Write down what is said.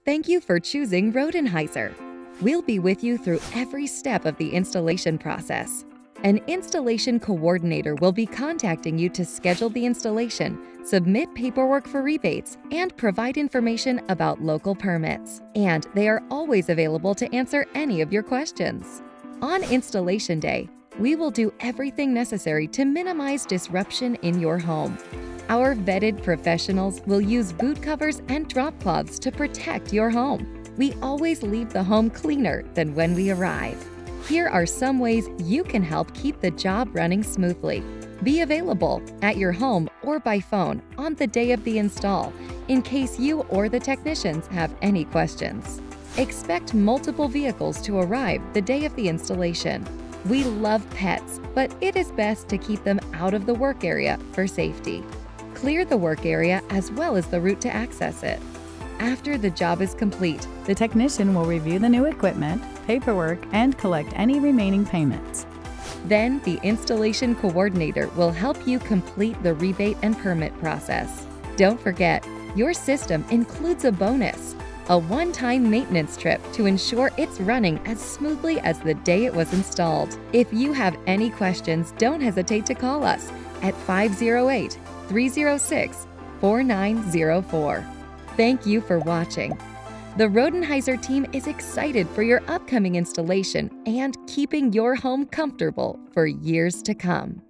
Thank you for choosing Rodenheiser. We'll be with you through every step of the installation process. An installation coordinator will be contacting you to schedule the installation, submit paperwork for rebates, and provide information about local permits. And they are always available to answer any of your questions. On installation day, we will do everything necessary to minimize disruption in your home. Our vetted professionals will use boot covers and drop cloths to protect your home. We always leave the home cleaner than when we arrive. Here are some ways you can help keep the job running smoothly. Be available at your home or by phone on the day of the install in case you or the technicians have any questions. Expect multiple vehicles to arrive the day of the installation. We love pets, but it is best to keep them out of the work area for safety. Clear the work area as well as the route to access it. After the job is complete, the technician will review the new equipment, paperwork, and collect any remaining payments. Then the installation coordinator will help you complete the rebate and permit process. Don't forget, your system includes a bonus, a one-time maintenance trip to ensure it's running as smoothly as the day it was installed. If you have any questions, don't hesitate to call us at 508-306-4904. Thank you for watching. The Rodenheiser team is excited for your upcoming installation and keeping your home comfortable for years to come.